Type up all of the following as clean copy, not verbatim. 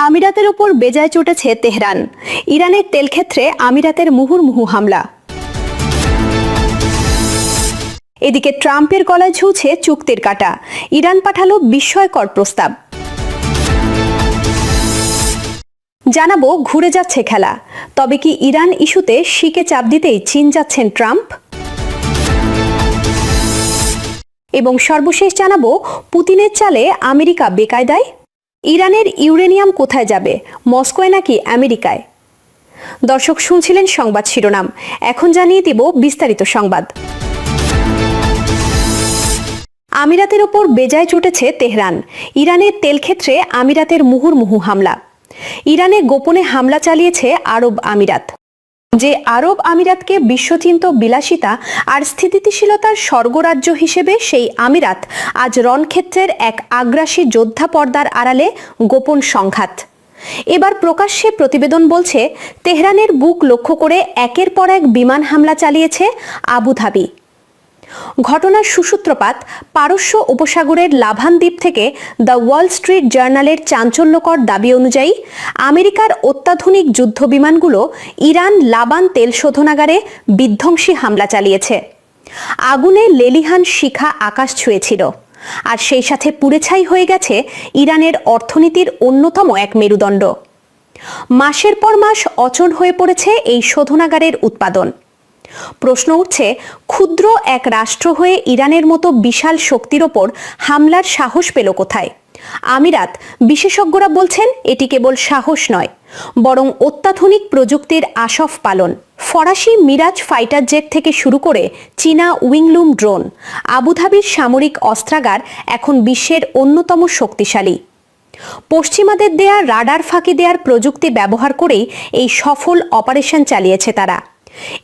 আমিরাতের ওপর বেজায় চটেছে তেহরান। ইরানের তেলক্ষেত্রে আমিরাতের মুহুর্মুহু হামলা। এদিকে ট্রাম্পের গলায় ঝুলছে চুক্তির কাঁটা। ইরান পাঠালো বিস্ময়কর প্রস্তাব। জানাবো ঘুরে যাচ্ছে খেলা। তবে কি ইরান ইস্যুতে শিকে চাপ দিতেই চীন যাচ্ছেন ট্রাম্প? এবং সর্বশেষ জানাবো পুতিনের চালে আমেরিকা বেকায়দায়। ইরানের ইউরেনিয়াম কোথায় যাবে, মস্কোয় নাকি আমেরিকায়? দর্শক, শুনছিলেন সংবাদ শিরোনাম, এখন জানিয়ে দিব বিস্তারিত সংবাদ। আমিরাতের ওপর বেজায় চটেছে তেহরান। ইরানের তেলক্ষেত্রে আমিরাতের মুহুর্মুহু হামলা। ইরানে গোপনে হামলা চালিয়েছে আরব আমিরাত। যে আরব আমিরাতকে বিশ্বচিন্ত বিলাসিতা আর স্থিতিশীলতার স্বর্গরাজ্য হিসেবে সেই আমিরাত আজ রণক্ষেত্রের এক আগ্রাসী যোদ্ধা পর্দার আড়ালে গোপন সংঘাত। এবার প্রকাশ্যে প্রতিবেদন বলছে তেহরানের বুক লক্ষ্য করে একের পর এক বিমান হামলা চালিয়েছে আবুধাবি। ঘটনার সুসূত্রপাত পারস্য উপসাগরের লাভান দ্বীপ থেকে দ্য ওয়াল স্ট্রিট জার্নালের চাঞ্চল্যকর দাবি অনুযায়ী আমেরিকার অত্যাধুনিক যুদ্ধ বিমানগুলো ইরান লাবান তেল শোধনাগারে বিধ্বংসী হামলা চালিয়েছে। আগুনে লেলিহান শিখা আকাশ ছুঁয়েছিল, আর সেই সাথে পুড়েছাই হয়ে গেছে ইরানের অর্থনীতির অন্যতম এক মেরুদণ্ড। মাসের পর মাস অচল হয়ে পড়েছে এই শোধনাগারের উৎপাদন। প্রশ্ন উঠছে, ক্ষুদ্র এক রাষ্ট্র হয়ে ইরানের মতো বিশাল শক্তির ওপর হামলার সাহস পেল কোথায়? আমিরাত বিশেষজ্ঞরা বলছেন এটি কেবল সাহস নয়, বরং অত্যাধুনিক প্রযুক্তির আশফ পালন। ফরাসি মিরাজ ফাইটার জেট থেকে শুরু করে চীনা উইংলুম ড্রোন, আবুধাবির সামরিক অস্ত্রাগার এখন বিশ্বের অন্যতম শক্তিশালী। পশ্চিমাদের দেয়া রাডার ফাঁকি দেওয়ার প্রযুক্তি ব্যবহার করেই এই সফল অপারেশন চালিয়েছে তারা।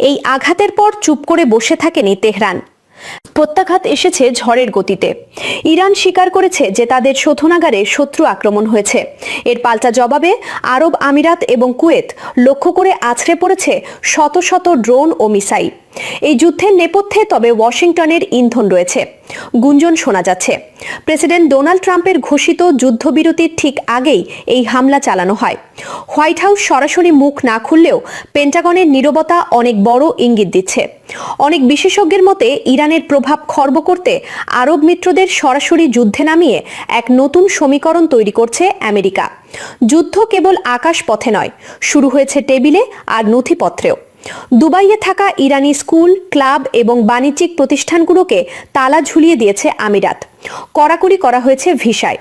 এই আঘাতের পর চুপ করে বসে থাকেনি তেহরান। প্রত্যাঘাত এসেছে ঝড়ের গতিতে। ইরান স্বীকার করেছে যে তাদের শোধনাগারে শত্রু আক্রমণ হয়েছে। এর পাল্টা জবাবে আরব আমিরাত এবং কুয়েত লক্ষ্য করে আছড়ে পড়েছে শত শত ড্রোন ও মিসাইল। এই যুদ্ধের নেপথ্যে তবে ওয়াশিংটনের ইন্ধন রয়েছে। গুঞ্জন শোনা যাচ্ছে প্রেসিডেন্ট ডোনাল্ড ট্রাম্পের ঘোষিত যুদ্ধবিরতির ঠিক আগেই এই হামলা চালানো হয়। হোয়াইট হাউস সরাসরি মুখ না খুললেও পেন্টাগনের নীরবতা অনেক বড় ইঙ্গিত দিচ্ছে। অনেক বিশেষজ্ঞের মতে ইরানের প্রভাব খর্ব করতে আরব মিত্রদের সরাসরি যুদ্ধে নামিয়ে এক নতুন সমীকরণ তৈরি করছে আমেরিকা। যুদ্ধ কেবল আকাশ পথে নয়, শুরু হয়েছে টেবিলে আর নথিপত্রেও। দুবাইয়ে থাকা ইরানি স্কুল, ক্লাব এবং বাণিজ্যিক প্রতিষ্ঠানগুলোকে তালা ঝুলিয়ে দিয়েছে আমিরাত। কড়াকড়ি করা হয়েছে ভিসায়।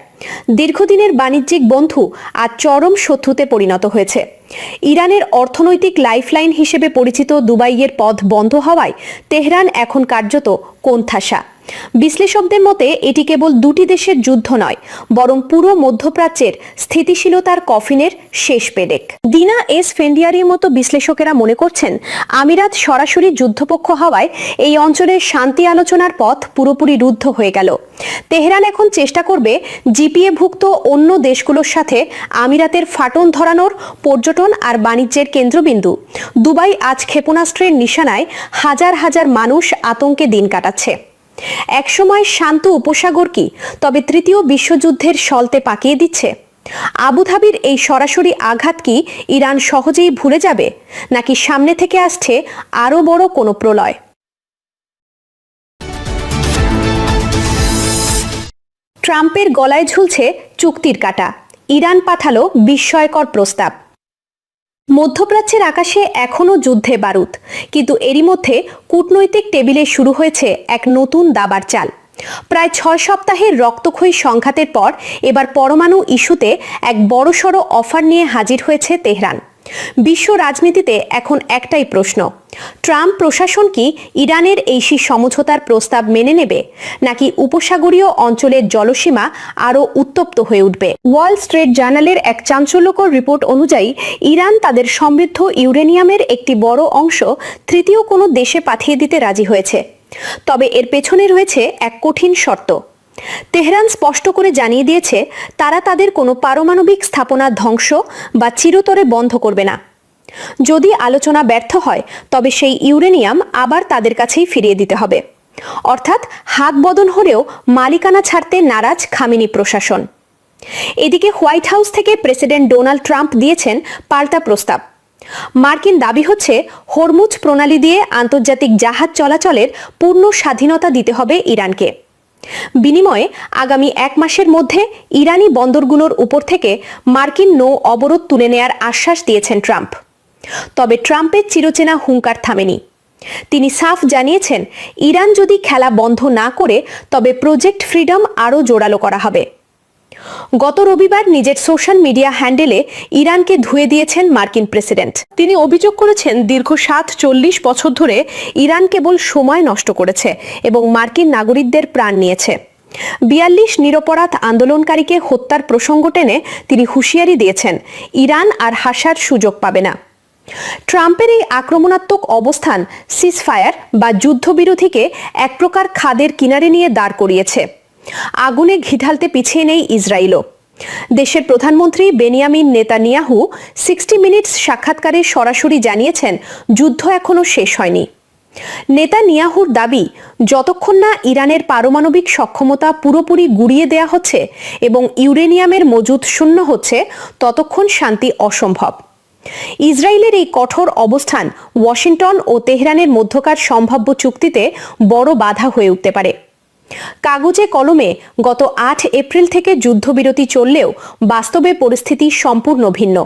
দীর্ঘদিনের বাণিজ্যিক বন্ধু আজ চরম শত্রুতে পরিণত হয়েছে। ইরানের অর্থনৈতিক লাইফলাইন হিসেবে পরিচিত দুবাইয়ের পথ বন্ধ হওয়ায় তেহরান এখন কার্যত কোণঠাসা। বিশ্লেষকদের মতে এটি কেবল দুটি দেশের যুদ্ধ নয়, বরং পুরো মধ্যপ্রাচ্যের স্থিতিশীলতার কফিনের শেষ পেরেক। দিনা এস ফেন্ডিয়ারির মতো বিশ্লেষকেরা মনে করছেন আমিরাত সরাসরি যুদ্ধপক্ষ হওয়ায় এই অঞ্চলের শান্তি আলোচনার পথ পুরোপুরি রুদ্ধ হয়ে গেল। তেহরান এখন চেষ্টা করবে জিপিএভুক্ত অন্য দেশগুলোর সাথে আমিরাতের ফাটন ধরানোর পর্যটন আর বাণিজ্যের কেন্দ্রবিন্দু। দুবাই আজ ক্ষেপণাস্ত্রের নিশানায় হাজার হাজার মানুষ আতঙ্কে দিন কাটাচ্ছে। একসময় শান্ত উপসাগর কি তবে তৃতীয় বিশ্বযুদ্ধের সলতে পাকিয়ে দিচ্ছে? আবুধাবির এই সরাসরি আঘাত কি ইরান সহজেই ভুলে যাবে, নাকি সামনে থেকে আসছে আরো বড় কোনো প্রলয়? ট্রাম্পের গলায় ঝুলছে চুক্তির কাঁটা। ইরান পাঠালো বিস্ময়কর প্রস্তাব। মধ্যপ্রাচ্যের আকাশে এখনও যুদ্ধে বারুদ, কিন্তু এরই মধ্যে কূটনৈতিক টেবিলে শুরু হয়েছে এক নতুন দাবার চাল। প্রায় 6 সপ্তাহের রক্তক্ষয়ী সংঘাতের পর এবার পরমাণু ইস্যুতে এক বড়সড় অফার নিয়ে হাজির হয়েছে তেহরান। বিশ্ব রাজনীতিতে এখন একটাই প্রশ্ন, ট্রাম্প প্রশাসন কি ইরানের এই সমঝোতার প্রস্তাব মেনে নেবে, নাকি উপসাগরীয় অঞ্চলের জলসীমা আরও উত্তপ্ত হয়ে উঠবে? ওয়াল স্ট্রিট জার্নালের এক চাঞ্চল্যকর রিপোর্ট অনুযায়ী ইরান তাদের সমৃদ্ধ ইউরেনিয়ামের একটি বড় অংশ তৃতীয় কোনো দেশে পাঠিয়ে দিতে রাজি হয়েছে। তবে এর পেছনে রয়েছে এক কঠিন শর্ত। তেহরান স্পষ্ট করে জানিয়ে দিয়েছে তারা তাদের কোনো পারমাণবিক স্থাপনা ধ্বংস বা চিরতরে বন্ধ করবে না। যদি আলোচনা ব্যর্থ হয় তবে সেই ইউরেনিয়াম আবার তাদের কাছেই ফিরিয়ে দিতে হবে। অর্থাৎ হাত বদল হলেও মালিকানা ছাড়তে নারাজ খামেনি প্রশাসন। এদিকে হোয়াইট হাউস থেকে প্রেসিডেন্ট ডোনাল্ড ট্রাম্প দিয়েছেন পাল্টা প্রস্তাব। মার্কিন দাবি হচ্ছে হরমুজ প্রণালী দিয়ে আন্তর্জাতিক জাহাজ চলাচলের পূর্ণ স্বাধীনতা দিতে হবে ইরানকে। বিনিময়ে আগামী 1 মাসের মধ্যে ইরানি বন্দরগুলোর উপর থেকে মার্কিন নৌ অবরোধ তুলে নেয়ার আশ্বাস দিয়েছেন ট্রাম্প। তবে ট্রাম্পের চিরচেনা হুঙ্কার থামেনি। তিনি সাফ জানিয়েছেন, ইরান যদি খেলা বন্ধ না করে তবে প্রজেক্ট ফ্রিডম আরও জোরালো করা হবে। গত রবিবার নিজের সোশ্যাল মিডিয়া হ্যান্ডেলে ইরানকে ধুয়ে দিয়েছেন মার্কিন প্রেসিডেন্ট। তিনি অভিযোগ করেছেন, দীর্ঘ 40 বছর ধরে ইরান কেবল সময় নষ্ট করেছে এবং মার্কিন নাগরিকদের প্রাণ নিয়েছে। 42 নিরপরাধ আন্দোলনকারীকে হত্যার প্রসঙ্গ টেনে তিনি হুঁশিয়ারি দিয়েছেন, ইরান আর হাসার সুযোগ পাবে না। ট্রাম্পের এই আক্রমণাত্মক অবস্থান সিজফায়ার বা যুদ্ধবিরতিকে এক প্রকার খাদের কিনারে নিয়ে দাঁড় করিয়েছে। আগুনে ঘি ঢালতে পিছিয়ে নেই ইসরায়েলও। দেশের প্রধানমন্ত্রী বেনিয়ামিন নেতানিয়াহু 60 মিনিটস সাক্ষাৎকারে সরাসরি জানিয়েছেন, যুদ্ধ এখনো শেষ হয়নি। নেতানিয়াহুর দাবি, যতক্ষণ না ইরানের পারমাণবিক সক্ষমতা পুরোপুরি গুড়িয়ে দেয়া হচ্ছে এবং ইউরেনিয়ামের মজুদ শূন্য হচ্ছে, ততক্ষণ শান্তি অসম্ভব। ইসরায়েলের এই কঠোর অবস্থান ওয়াশিংটন ও তেহরানের মধ্যকার সম্ভাব্য চুক্তিতে বড় বাধা হয়ে উঠতে পারে। কাগজে কলমে গত 8 এপ্রিল থেকে যুদ্ধবিরতি চললেও বাস্তবে পরিস্থিতি সম্পূর্ণ ভিন্ন।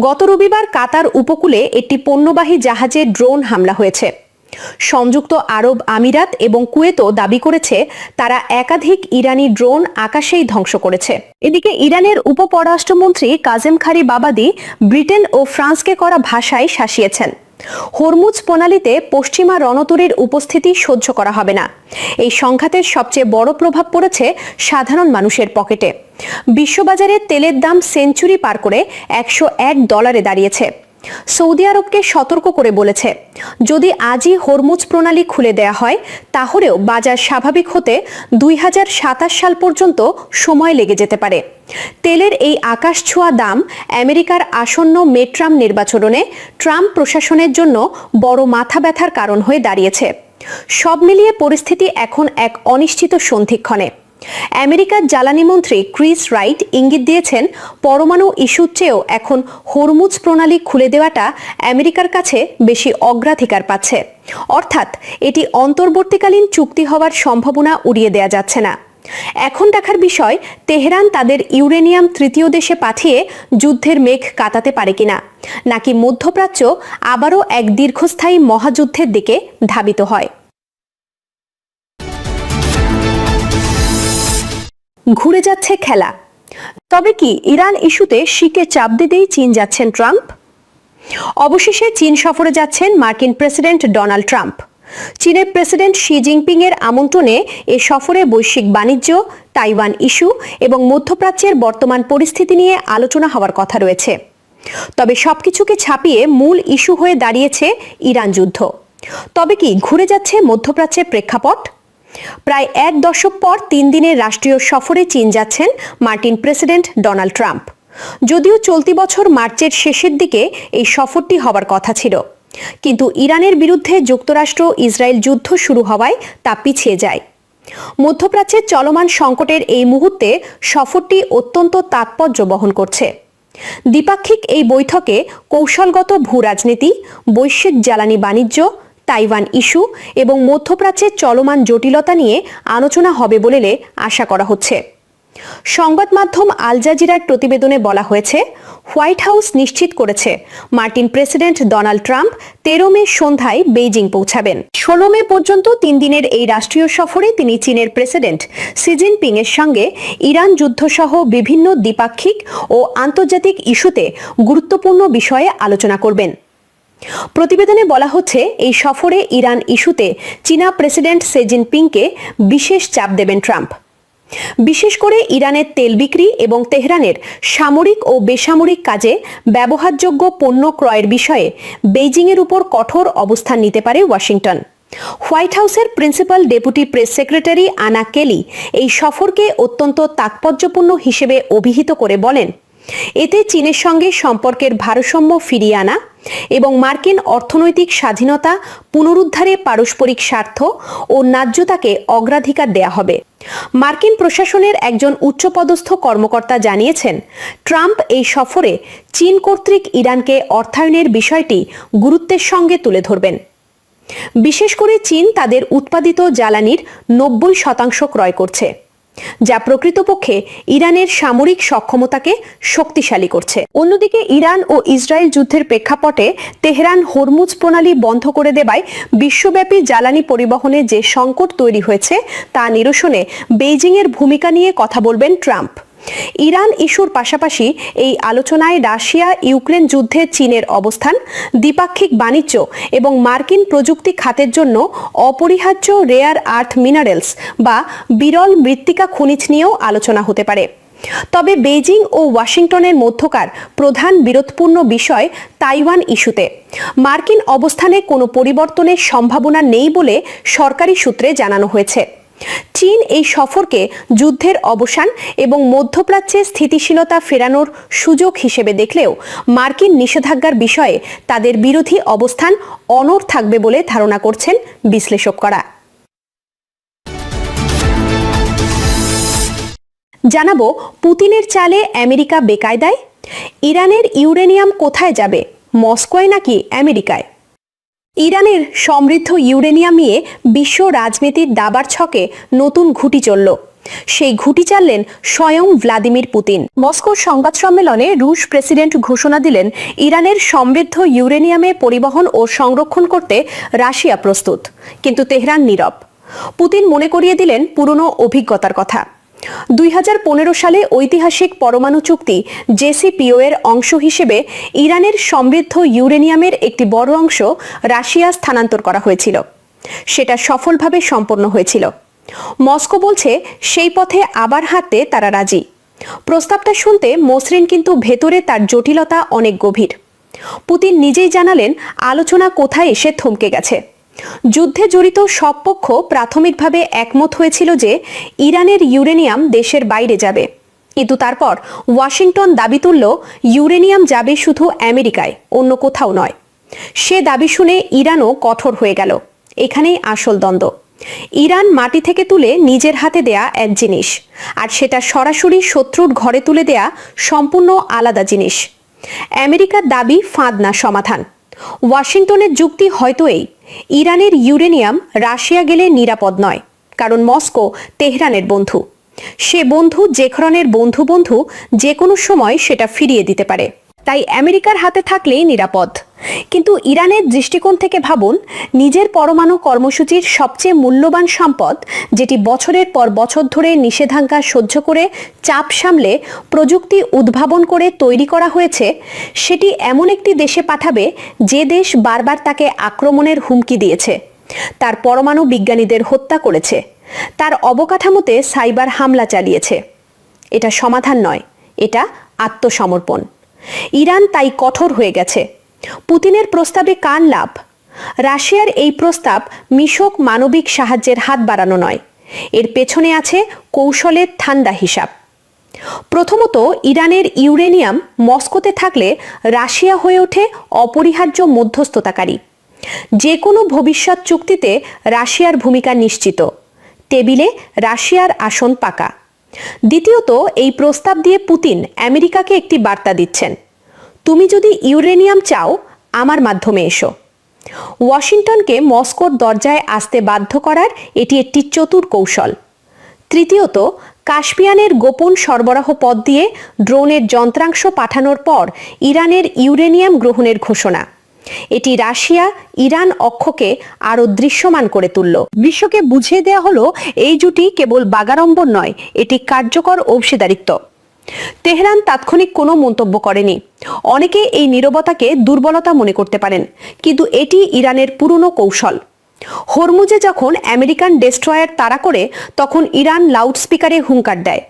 গত রবিবার কাতার উপকূলে একটি পণ্যবাহী জাহাজে ড্রোন হামলা হয়েছে। সংযুক্ত আরব আমিরাত এবং কুয়েতও দাবি করেছে তারা একাধিক ইরানি ড্রোন আকাশেই ধ্বংস করেছে। এদিকে ইরানের উপপররাষ্ট্রমন্ত্রী কাজেম গারিবাবাদি ব্রিটেন ও ফ্রান্সকে করা ভাষায় শাসিয়েছেন, হরমুজ প্রণালীতে পশ্চিমা রণতরীর উপস্থিতি সহ্য করা হবে না। এই সংঘাতের সবচেয়ে বড় প্রভাব পড়েছে সাধারণ মানুষের পকেটে। বিশ্ববাজারে তেলের দাম সেঞ্চুরি পার করে $101 দাঁড়িয়েছে। সৌদি আরবকে সতর্ক করে বলেছে, যদি আজই হরমুজ প্রণালী খুলে দেয়া হয় তাহলেও বাজার স্বাভাবিক হতে 2027 সাল পর্যন্ত সময় লেগে যেতে পারে। তেলের এই আকাশছোঁয়া দাম আমেরিকার আসন্ন মিডটার্ম নির্বাচনে ট্রাম্প প্রশাসনের জন্য বড় মাথা ব্যথার কারণ হয়ে দাঁড়িয়েছে। সব মিলিয়ে পরিস্থিতি এখন এক অনিশ্চিত সন্ধিক্ষণে। আমেরিকার জ্বালানি মন্ত্রী ক্রিস রাইট ইঙ্গিত দিয়েছেন, পরমাণু ইস্যুর চেয়েও এখন হরমুজ প্রণালী খুলে দেওয়াটা আমেরিকার কাছে বেশি অগ্রাধিকার পাচ্ছে। অর্থাৎ এটি অন্তর্বর্তীকালীন চুক্তি হওয়ার সম্ভাবনা উড়িয়ে দেয়া যাচ্ছে না। এখন দেখার বিষয়, তেহরান তাদের ইউরেনিয়াম তৃতীয় দেশে পাঠিয়ে যুদ্ধের মেঘ কাটাতে পারে কিনা, নাকি মধ্যপ্রাচ্য আবারও এক দীর্ঘস্থায়ী মহাযুদ্ধের দিকে ধাবিত হয়। ঘুরে যাচ্ছে খেলা। তবে কি ইরান ইস্যুতে শিকে চাপ দিতেই চীন যাচ্ছেন ট্রাম্প? অবশেষে চীন সফরে যাচ্ছেন মার্কিন প্রেসিডেন্ট ডোনাল্ড ট্রাম্প। চীনের প্রেসিডেন্ট শি জিনপিং এর আমন্ত্রণে এ সফরে বৈশ্বিক বাণিজ্য, তাইওয়ান ইস্যু এবং মধ্যপ্রাচ্যের বর্তমান পরিস্থিতি নিয়ে আলোচনা হওয়ার কথা রয়েছে। তবে সবকিছুকে ছাপিয়ে মূল ইস্যু হয়ে দাঁড়িয়েছে ইরান যুদ্ধ। তবে কি ঘুরে যাচ্ছে মধ্যপ্রাচ্যের প্রেক্ষাপট? প্রায় 1 দশক পর 3 দিনের রাষ্ট্রীয় সফরে চীন যাচ্ছেন মার্কিন প্রেসিডেন্ট ডোনাল্ড ট্রাম্প। যদিও চলতি বছর মার্চের শেষের দিকে এই সফরটি হবার কথা ছিল, কিন্তু ইরানের বিরুদ্ধে যুক্তরাষ্ট্র ইসরায়েল যুদ্ধ শুরু হওয়ায় তা পিছিয়ে যায়। মধ্যপ্রাচ্যের চলমান সংকটের এই মুহূর্তে সফরটি অত্যন্ত তাৎপর্য বহন করছে। দ্বিপাক্ষিক এই বৈঠকে কৌশলগত ভূরাজনীতি, বৈশ্বিক জ্বালানি বাণিজ্য, তাইওয়ান ইস্যু এবং মধ্যপ্রাচ্যের চলমান জটিলতা নিয়ে আলোচনা হবে বলে আশা করা হচ্ছে। সংবাদ মাধ্যম আল জাজিরার প্রতিবেদনে বলা হয়েছে, হোয়াইট হাউস নিশ্চিত করেছে মার্কিন প্রেসিডেন্ট ডোনাল্ড ট্রাম্প 13 মে সন্ধ্যায় বেইজিং পৌঁছাবেন। 16 মে পর্যন্ত 3 দিনের এই রাষ্ট্রীয় সফরে তিনি চীনের প্রেসিডেন্ট শি জিনপিং এর সঙ্গে ইরান যুদ্ধসহ বিভিন্ন দ্বিপাক্ষিক ও আন্তর্জাতিক ইস্যুতে গুরুত্বপূর্ণ বিষয়ে আলোচনা করবেন। প্রতিবেদনে বলা হচ্ছে, এই সফরে ইরান ইস্যুতে চীনা প্রেসিডেন্ট শি জিনপিংকে বিশেষ চাপ দেবেন ট্রাম্প। বিশেষ করে ইরানের তেল বিক্রি এবং তেহরানের সামরিক ও বেসামরিক কাজে ব্যবহারযোগ্য পণ্য ক্রয়ের বিষয়ে বেইজিংয়ের উপর কঠোর অবস্থান নিতে পারে ওয়াশিংটন। হোয়াইট হাউসের প্রিন্সিপাল ডেপুটি প্রেস সেক্রেটারি আনা কেলি এই সফরকে অত্যন্ত তাৎপর্যপূর্ণ হিসেবে অভিহিত করে বলেন, এতে চীনের সঙ্গে সম্পর্কের ভারসাম্য ফিরিয়ে আনা এবং মার্কিন অর্থনৈতিক স্বাধীনতা পুনরুদ্ধারে পারস্পরিক স্বার্থ ও ন্যায্যতাকে অগ্রাধিকার দেয়া হবে। মার্কিন প্রশাসনের একজন উচ্চপদস্থ কর্মকর্তা জানিয়েছেন, ট্রাম্প এই সফরে চীন কর্তৃক ইরানকে অর্থায়নের বিষয়টি গুরুত্বের সঙ্গে তুলে ধরবেন। বিশেষ করে চীন তাদের উৎপাদিত জ্বালানির 90% ক্রয় করছে, যা প্রকৃতপক্ষে ইরানের সামরিক সক্ষমতাকে শক্তিশালী করছে। অন্যদিকে ইরান ও ইসরায়েল যুদ্ধের প্রেক্ষাপটে তেহরান হরমুজ প্রণালী বন্ধ করে দেওয়ায় বিশ্বব্যাপী জ্বালানি পরিবহনে যে সংকট তৈরি হয়েছে তা নিরসনে বেইজিংয়ের ভূমিকা নিয়ে কথা বলবেন ট্রাম্প। ইরান ইস্যুর পাশাপাশি এই আলোচনায় রাশিয়া ইউক্রেন যুদ্ধে চীনের অবস্থান, দ্বিপাক্ষিক বাণিজ্য এবং মার্কিন প্রযুক্তি খাতের জন্য অপরিহার্য রেয়ার আর্থ মিনারেলস বা বিরল মৃত্তিকা খনিজ নিয়েও আলোচনা হতে পারে। তবে বেইজিং ও ওয়াশিংটনের মধ্যকার প্রধান বিরোধপূর্ণ বিষয় তাইওয়ান ইস্যুতে মার্কিন অবস্থানে কোনো পরিবর্তনের সম্ভাবনা নেই বলে সরকারি সূত্রে জানানো হয়েছে। চীন এই সফরকে যুদ্ধের অবসান এবং মধ্যপ্রাচ্যে স্থিতিশীলতা ফেরানোর সুযোগ হিসেবে দেখলেও মার্কিন নিষেধাজ্ঞার বিষয়ে তাদের বিরোধী অবস্থান অনড় থাকবে বলে ধারণা করছেন বিশ্লেষকরা। জানাবো, পুতিনের চালে আমেরিকা বেকায়দায়? ইরানের ইউরেনিয়াম কোথায় যাবে, মস্কোয় নাকি আমেরিকায়? ইরানের সমৃদ্ধ ইউরেনিয়াম নিয়ে বিশ্ব রাজনীতির দাবার ছকে নতুন ঘুঁটি চলল। সেই ঘুঁটি চাললেন স্বয়ং ভ্লাদিমির পুতিন। মস্কোর সংবাদ সম্মেলনে রুশ প্রেসিডেন্ট ঘোষণা দিলেন, ইরানের সমৃদ্ধ ইউরেনিয়ামে পরিবহন ও সংরক্ষণ করতে রাশিয়া প্রস্তুত। কিন্তু তেহরান নীরব। পুতিন মনে করিয়ে দিলেন পুরনো অভিজ্ঞতার কথা। 2015 সালে ঐতিহাসিক পরমাণু চুক্তি জেসিপিও এর অংশ হিসেবে ইরানের সমৃদ্ধ ইউরেনিয়ামের একটি বড় অংশ রাশিয়া স্থানান্তর করা হয়েছিল। সেটা সফলভাবে সম্পন্ন হয়েছিল। মস্কো বলছে সেই পথে আবার হাঁটতে তারা রাজি। প্রস্তাবটা শুনতে মসৃণ, কিন্তু ভেতরে তার জটিলতা অনেক গভীর। পুতিন নিজেই জানালেন, আলোচনা কোথায় এসে থমকে গেছে। যুদ্ধে জড়িত সব পক্ষ প্রাথমিকভাবে একমত হয়েছিল যে ইরানের ইউরেনিয়াম দেশের বাইরে যাবে, কিন্তু তারপর ওয়াশিংটন দাবি তুলল ইউরেনিয়াম যাবে শুধু আমেরিকায়, অন্য কোথাও নয়। সে দাবি শুনে ইরানও কঠোর হয়ে গেল। এখানেই আসল দ্বন্দ্ব। ইরান মাটি থেকে তুলে নিজের হাতে দেয়া এক জিনিস, আর সেটা সরাসরি শত্রুর ঘরে তুলে দেয়া সম্পূর্ণ আলাদা জিনিস। আমেরিকার দাবি ফাঁদ না সমাধান। ওয়াশিংটনের যুক্তি হয়তো এই, ইরানের ইউরেনিয়াম রাশিয়া গেলে নিরাপদ নয়, কারণ মস্কো তেহরানের বন্ধু। সে বন্ধু যে ধরনের বন্ধু যে কোনো সময় সেটা ফিরিয়ে দিতে পারে। তাই আমেরিকার হাতে থাকলেই নিরাপদ। কিন্তু ইরানের দৃষ্টিকোণ থেকে ভাবুন, নিজের পরমাণু কর্মসূচির সবচেয়ে মূল্যবান সম্পদ, যেটি বছরের পর বছর ধরে নিষেধাজ্ঞা সহ্য করে চাপ সামলে প্রযুক্তি উদ্ভাবন করে তৈরি করা হয়েছে, সেটি এমন একটি দেশে পাঠাবে যে দেশ বারবার তাকে আক্রমণের হুমকি দিয়েছে, তার পরমাণু বিজ্ঞানীদের হত্যা করেছে, তার অবকাঠামোতে সাইবার হামলা চালিয়েছে। এটা সমাধান নয়, এটা আত্মসমর্পণ। ইরান তাই কঠোর হয়ে গেছে। পুতিনের প্রস্তাবে কার লাভ? রাশিয়ার এই প্রস্তাব মিশক মানবিক সাহায্যের হাত বাড়ানো নয়, এর পেছনে আছে কৌশলের ঠান্ডা হিসাব। প্রথমত, ইরানের ইউরেনিয়াম মস্কোতে থাকলে রাশিয়া হয়ে ওঠে অপরিহার্য মধ্যস্থতাকারী। যে কোনো ভবিষ্যৎ চুক্তিতে রাশিয়ার ভূমিকা নিশ্চিত। টেবিলে রাশিয়ার আসন পাকা। দ্বিতীয়ত, এই প্রস্তাব দিয়ে পুতিন আমেরিকাকে একটি বার্তা দিচ্ছেন, তুমি যদি ইউরেনিয়াম চাও, আমার মাধ্যমে এসো। ওয়াশিংটনকে মস্কোর দরজায় আসতে বাধ্য করার এটি একটি চতুর কৌশল। তৃতীয়ত, কাস্পিয়ানের গোপন সরবরাহ পথ দিয়ে ড্রোনের যন্ত্রাংশ পাঠানোর পর ইরানের ইউরেনিয়াম গ্রহণের ঘোষণা। এটি রাশিয়া ইরান অক্ষকে আরও দৃশ্যমান করে তুলল। বিশ্বকে বুঝিয়ে দেওয়া হলো, এই জুটি কেবল বাগাড়ম্বর নয়, এটি কার্যকর অংশীদারিত্ব। তেহরান তাৎক্ষণিক কোনো মন্তব্য করেনি। অনেকে এই নীরবতাকে দুর্বলতা মনে করতে পারেন, কিন্তু এটি ইরানের পুরনো কৌশল। হরমুজে যখন আমেরিকান ডেস্ট্রয়ার তাড়া করে, তখন ইরান লাউডস্পিকারে হুঙ্কার দেয়।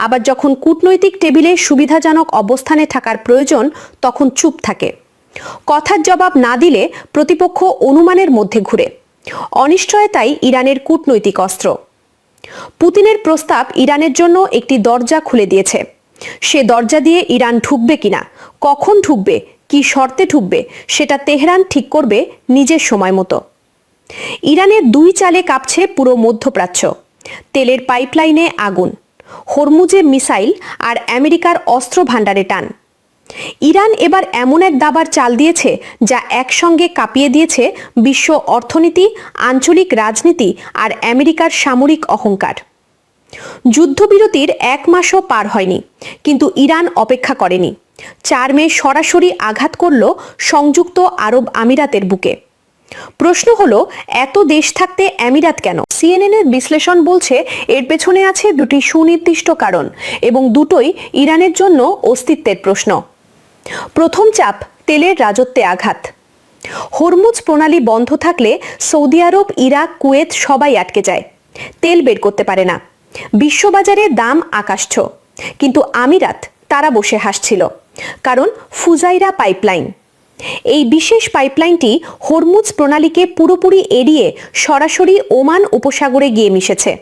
আবার যখন কূটনৈতিক টেবিলে সুবিধাজনক অবস্থানে থাকার প্রয়োজন, তখন চুপ থাকে। কথার জবাব না দিলে প্রতিপক্ষ অনুমানের মধ্যে ঘুরে। অনিশ্চয়তাই ইরানের কূটনৈতিক অস্ত্র। পুতিনের প্রস্তাব ইরানের জন্য একটি দরজা খুলে দিয়েছে। সে দরজা দিয়ে ইরান ঢুকবে কিনা, কখন ঢুকবে, কি শর্তে ঢুকবে, সেটা তেহরান ঠিক করবে নিজের সময় মতো। ইরানের দুই চালে কাঁপছে পুরো মধ্যপ্রাচ্য। তেলের পাইপলাইনে আগুন, হরমুজে মিসাইল আর আমেরিকার অস্ত্র ভাণ্ডারে টান। ইরান এবার এমন এক দাবার চাল দিয়েছে যা একসঙ্গে কাঁপিয়ে দিয়েছে বিশ্ব অর্থনীতি, আঞ্চলিক রাজনীতি আর আমেরিকার সামরিক অহংকার। যুদ্ধবিরতির 1 মাসও পার হয়নি, কিন্তু ইরান অপেক্ষা করেনি। 4 মে সরাসরি আঘাত করল সংযুক্ত আরব আমিরাতের বুকে। প্রশ্ন হলো, এত দেশ থাকতে আমিরাত কেন? সিএনএন এর বিশ্লেষণ বলছে এর পেছনে আছে দুটি সুনির্দিষ্ট কারণ, এবং দুটোই ইরানের জন্য অস্তিত্বের প্রশ্ন। প্রথম চাপ, তেলের রাজত্বে আঘাত। হরমুজ প্রণালী বন্ধ থাকলে সৌদি আরব, ইরাক, কুয়েত সবাই আটকে যায়, তেল বের করতে পারে না। বিশ্ববাজারে দাম আকাশছোঁয়া। কিন্তু আমিরাত, তারা বসে হাসছিল, কারণ ফুজাইরা পাইপলাইন। এই বিশেষ পাইপলাইনটি হরমুজ প্রণালীকে পুরোপুরি এড়িয়ে সরাসরি ওমান উপসাগরে গিয়ে মিশেছে।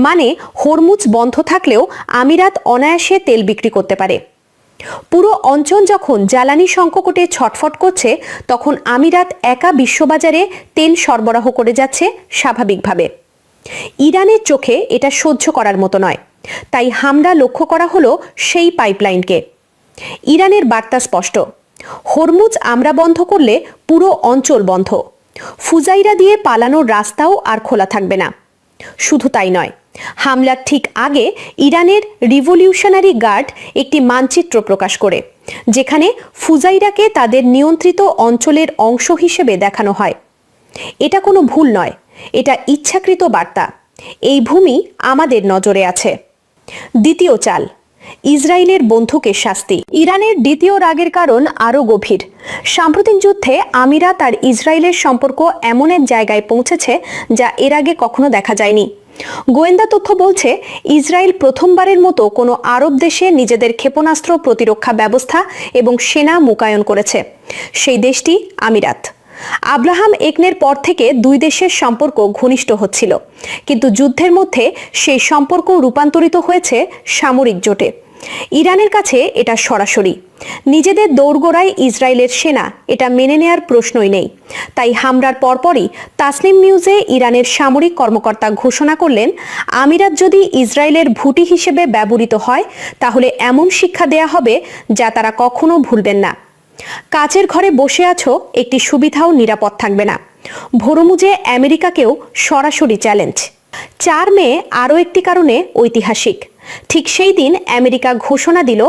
মানে হরমুজ বন্ধ থাকলেও আমিরাত অনায়াসে তেল বিক্রি করতে পারে। পুরো অঞ্চল যখন জ্বালানি সংকটে ছটফট করছে, তখন আমিরাত একা বিশ্ববাজারে তেল সরবরাহ করে যাচ্ছে স্বাভাবিকভাবে। ইরানের চোখে এটা সহ্য করার মতো নয়, তাই হামলা লক্ষ্য করা হলো সেই পাইপলাইনকে। ইরানের বার্তা স্পষ্ট, হরমুজ আমরা বন্ধ করলে পুরো অঞ্চল বন্ধ। ফুজাইরা দিয়ে পালানোর রাস্তাও আর খোলা থাকবে না। শুধু তাই নয়, হামলার ঠিক আগে ইরানের রিভলিউশনারি গার্ড একটি মানচিত্র প্রকাশ করে, যেখানে ফুজাইরাকে তাদের নিয়ন্ত্রিত অঞ্চলের অংশ হিসেবে দেখানো হয়। এটা কোনো ভুল নয়, এটা ইচ্ছাকৃত বার্তা। এই ভূমি আমাদের নজরে আছে। দ্বিতীয় চাল, ইসরায়েলের বন্দুকের শাস্তি। ইরানের দ্বিতীয় রাগের কারণ আরও গভীর। সাম্প্রতিক যুদ্ধে আমিরাত আর ইসরায়েলের সম্পর্ক এমন এক জায়গায় পৌঁছেছে যা এর আগে কখনো দেখা যায়নি। গোয়েন্দা তথ্য বলছে, ইসরায়েল প্রথমবারের মতো কোনো আরব দেশে নিজেদের ক্ষেপণাস্ত্র প্রতিরক্ষা ব্যবস্থা এবং সেনা মোতায়েন করেছে। সেই দেশটি আমিরাত। আব্রাহাম একনের পর থেকে দুই দেশের সম্পর্ক ঘনিষ্ঠ হচ্ছিল, কিন্তু যুদ্ধের মধ্যে সেই সম্পর্ক রূপান্তরিত হয়েছে সামরিক জোটে। ইরানের কাছে এটা সরাসরি। নিজেদের দোরগোড়ায় ইসরায়েলের সেনা, এটা মেনে নেয়ার প্রশ্নই নেই। তাই হামলার পরপরই তাসনিম নিউজে ইরানের সামরিক কর্মকর্তা ঘোষণা করলেন, আমিরাত যদি ইসরায়েলের ভুটি হিসেবে ব্যবহৃত হয়, তাহলে এমন শিক্ষা দেয়া হবে যা তারা কখনো ভুলবেন না। কাচের ঘরে বসে আছো, একটি সুবিধাও নিরাপদ থাকবে না। হরমুজে আমেরিকাকেও সরাসরি চ্যালেঞ্জ। 4 মে আরও একটি কারণে ঐতিহাসিক। ঠিক সেই দিন আমেরিকা ঘোষণা দিল,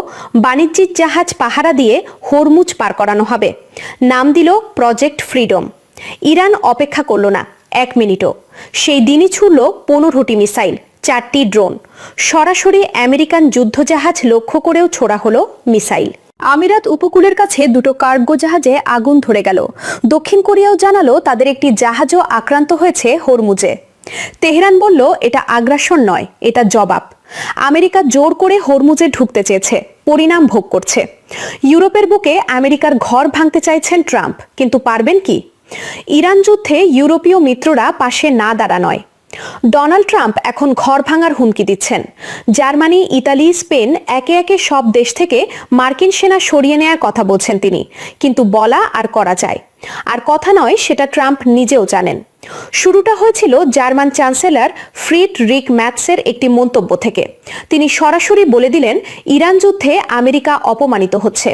বাণিজ্যিক জাহাজ পাহারা দিয়ে হরমুজ পার করানো হবে। নাম দিল প্রজেক্ট ফ্রিডম। ইরান অপেক্ষা করল না 1 মিনিটও। সেই দিনই ছুড়ল 15টি মিসাইল, 4টি ড্রোন। সরাসরি আমেরিকান যুদ্ধজাহাজ লক্ষ্য করেও ছোড়া হলো মিসাইল। আমিরাত উপকূলের কাছে দুটো কার্গো জাহাজে আগুন ধরে গেল। দক্ষিণ কোরিয়াও জানালো তাদের একটি জাহাজও আক্রান্ত হয়েছে হরমুজে। তেহরান বলল, এটা আগ্রাসন নয়, এটা জবাব। আমেরিকা জোর করে হরমুজে ঢুকতে চেয়েছে, পরিণাম ভোগ করছে। ইউরোপের বুকে আমেরিকার ঘর ভাঙতে চাইছেন ট্রাম্প, কিন্তু পারবেন কি? ইরান যুদ্ধে ইউরোপীয় মিত্ররা পাশে না দাঁড়া নয়। ডোনাল্ড ট্রাম্প এখন ঘর ভাঙার হুমকি দিচ্ছেন। জার্মানি, ইতালি, স্পেন একে একে সব দেশ থেকে মার্কিন সেনা সরিয়ে নেয়ার কথা বলছেন তিনি, কিন্তু বলা আর করা যায়। আর কথা নয়, সেটা ট্রাম্প নিজেও জানেন। শুরুটা হয়েছিল জার্মান চ্যান্সেলর ফ্রিডরিখ ম্যাটসের একটি মন্তব্য থেকে। তিনি সরাসরি বলে দিলেন, ইরান যুদ্ধে আমেরিকা অপমানিত হচ্ছে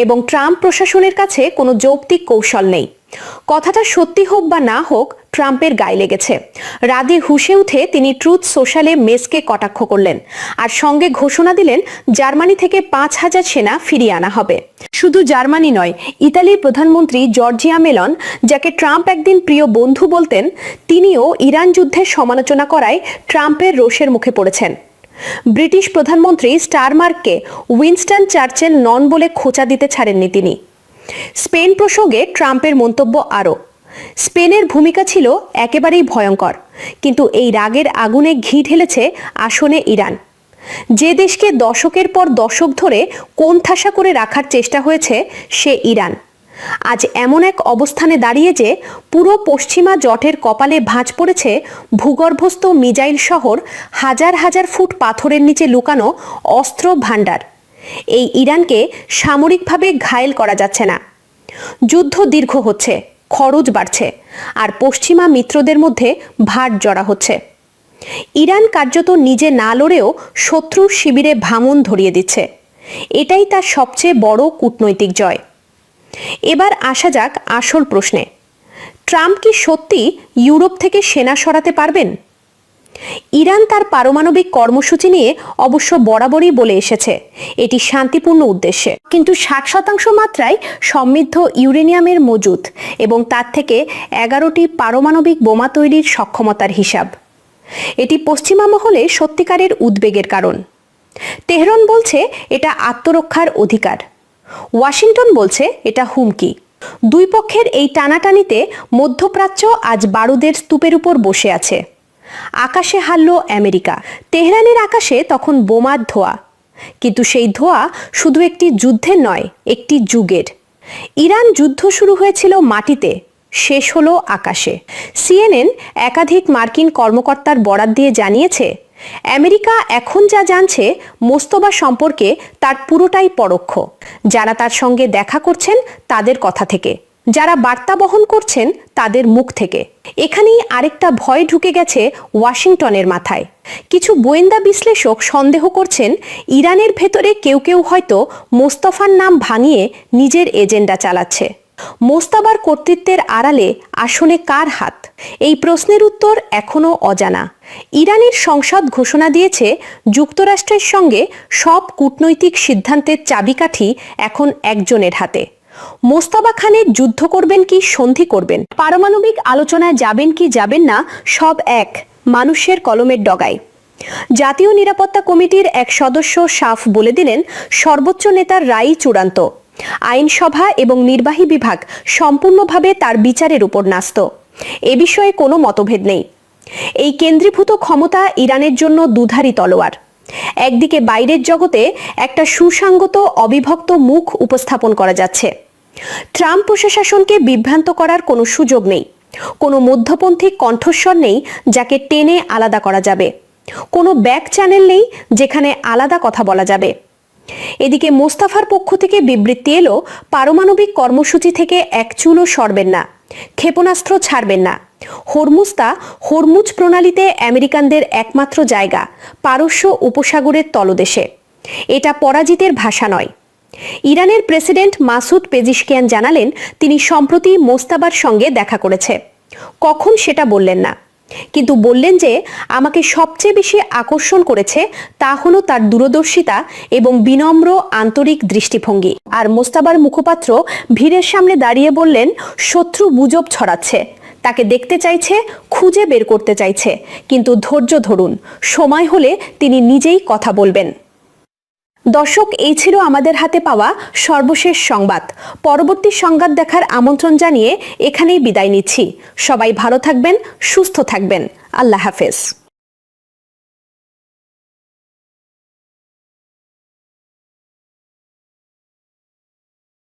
এবং ট্রাম্প প্রশাসনের কাছে কোনো যৌক্তিক কৌশল নেই। কথাটা সত্যি হোক বা না হোক, ট্রাম্পের গায়ে লেগেছে। রাগে হুঁশে উঠে তিনি ট্রুথ সোশ্যালে মেসকে কটাক্ষ করলেন, আর সঙ্গে ঘোষণা দিলেন জার্মানি থেকে 5000 সেনা ফিরিয়ে আনা হবে। শুধু জার্মানি নয়, ইতালির প্রধানমন্ত্রী জর্জিয়া মেলন, যাকে ট্রাম্প একদিন প্রিয় বন্ধু বলতেন, তিনিও ইরান যুদ্ধের সমালোচনা করায় ট্রাম্পের রোষের মুখে পড়েছেন। ব্রিটিশ প্রধানমন্ত্রী স্টারমার্ককে উইনস্টন চার্চিল নন বলে খোঁচা দিতে ছাড়েননি তিনি। স্পেন প্রসঙ্গে ট্রাম্পের মন্তব্য আরও। স্পেনের ভূমিকা ছিল একেবারেই ভয়ঙ্কর, কিন্তু এই রাগের আগুনে ঘি ঢেলেছে আসনে ইরান। যে দেশকে দশকের পর দশক ধরে কোণঠাসা করে রাখার চেষ্টা হয়েছে, সে ইরান। আজ এমন এক অবস্থানে দাঁড়িয়ে যে পুরো পশ্চিমা জটের কপালে ভাঁজ পড়েছে ভূগর্ভস্থ মিজাইল শহর, হাজার হাজার ফুট পাথরের নিচে লুকানো অস্ত্র ভাণ্ডার। এই ইরানকে সামরিকভাবে ঘায়েল করা যাচ্ছে না। যুদ্ধ দীর্ঘ হচ্ছে, খরচ বাড়ছে, আর পশ্চিমা মিত্রদের মধ্যে ভাট জড়া হচ্ছে। ইরান কার্যত নিজে না লড়েও শত্রুর শিবিরে ভাঙন ধরিয়ে দিচ্ছে। এটাই তার সবচেয়ে বড় কূটনৈতিক জয়। এবার আসা যাক আসল প্রশ্নে। ট্রাম্প কি সত্যি ইউরোপ থেকে সেনা সরাতে পারবেন? ইরান তার পারমাণবিক কর্মসূচি নিয়ে অবশ্য বরাবরই বলে এসেছে এটি শান্তিপূর্ণ উদ্দেশ্যে, কিন্তু 60% মাত্রায় সমৃদ্ধ ইউরেনিয়ামের মজুদ এবং তার থেকে 11টি পারমাণবিক বোমা তৈরির সক্ষমতার হিসাব। এটি পশ্চিমা মহলে সত্যিকারের উদ্বেগের কারণ। তেহরান বলছে এটা আত্মরক্ষার অধিকার, ওয়াশিংটন বলছে এটা হুমকি। দুই পক্ষের এই টানাটানিতে মধ্যপ্রাচ্য আজ বারুদের স্তূপের উপর বসে আছে। আকাশে হারল আমেরিকা। তেহরানের আকাশে তখন বোমার ধোঁয়া, কিন্তু সেই ধোঁয়া শুধু একটি যুদ্ধের নয়, একটি যুগের। ইরান যুদ্ধ শুরু হয়েছিল মাটিতে, শেষ হলো আকাশে। সিএনএন একাধিক মার্কিন কর্মকর্তার বরাত দিয়ে জানিয়েছে আমেরিকা এখন যা জানছে মোস্তফা সম্পর্কে তার পুরোটাই পরোক্ষ। যারা তার সঙ্গে দেখা করছেন তাদের কথা থেকে, যারা বার্তা বহন করছেন তাদের মুখ থেকে। এখানেই আরেকটা ভয় ঢুকে গেছে ওয়াশিংটনের মাথায়। কিছু গোয়েন্দা বিশ্লেষক সন্দেহ করছেন ইরানের ভেতরে কেউ কেউ হয়তো মোস্তফার নাম ভাঙিয়ে নিজের এজেন্ডা চালাচ্ছে। মোস্তাবার কর্তৃত্বের আড়ালে আসলে কার হাত? এই প্রশ্নের উত্তর এখনও অজানা। ইরানের সংসদ ঘোষণা দিয়েছে যুক্তরাষ্ট্রের সঙ্গে সব কূটনৈতিক সিদ্ধান্তের চাবিকাঠি এখন একজনের হাতে। মোস্তফা খানের যুদ্ধ করবেন কি সন্ধি করবেন, পারমাণবিক আলোচনায় যাবেন কি যাবেন না, সব এক মানুষের কলমের ডগায়। জাতীয় নিরাপত্তা কমিটির এক সদস্য সাফ বলে দিলেন সর্বোচ্চ নেতার রায়ই চূড়ান্ত। আইনসভা এবং নির্বাহী বিভাগ সম্পূর্ণভাবে তার বিচারের উপর ন্যস্ত। এ বিষয়ে কোনো মতভেদ নেই। এই কেন্দ্রীভূত ক্ষমতা ইরানের জন্য দুধারী তলোয়ার। একদিকে বাইরের জগতে একটা সুসংগত অবিভক্ত মুখ উপস্থাপন করা যাচ্ছে। ট্রাম্প প্রশাসনকে বিভ্রান্ত করার কোনো সুযোগ নেই, কোনো মধ্যপন্থী কণ্ঠস্বর নেই যাকে টেনে আলাদা করা যাবে, কোনো ব্যাক চ্যানেল নেই যেখানে আলাদা কথা বলা যাবে। এদিকে মোস্তাফার পক্ষ থেকে বিবৃতি এলো পারমাণবিক কর্মসূচি থেকে এক চুলও সরবেন না, ক্ষেপণাস্ত্র ছাড়বেন না। হরমুজ প্রণালীতে আমেরিকানদের একমাত্র জায়গা পারস্য উপসাগরের তলদেশে। এটা পরাজিতের ভাষা নয়। ইরানের প্রেসিডেন্ট মাসুদ পেজিশকিয়ান জানালেন তিনি সম্প্রতি মোস্তাবার সঙ্গে দেখা করেছে। কখন সেটা বললেন না, কিন্তু বললেন যে আমাকে সবচেয়ে বেশি আকর্ষণ করেছে তা হলো তার দূরদর্শিতা এবং বিনম্র আন্তরিক দৃষ্টিভঙ্গি। আর মোস্তাবার মুখপাত্র ভিড়ের সামনে দাঁড়িয়ে বললেন শত্রু গুজব ছড়াচ্ছে, তাকে দেখতে চাইছে, খুঁজে বের করতে চাইছে, কিন্তু ধৈর্য ধরুন, সময় হলে তিনি নিজেই কথা বলবেন। দর্শক, এই ছিল আমাদের হাতে পাওয়া সর্বশেষ সংবাদ। পরবর্তী সংবাদ দেখার আমন্ত্রণ জানিয়ে এখানেই বিদায় নিচ্ছি। সবাই ভালো থাকবেন, সুস্থ থাকবেন। আল্লাহ হাফেজ।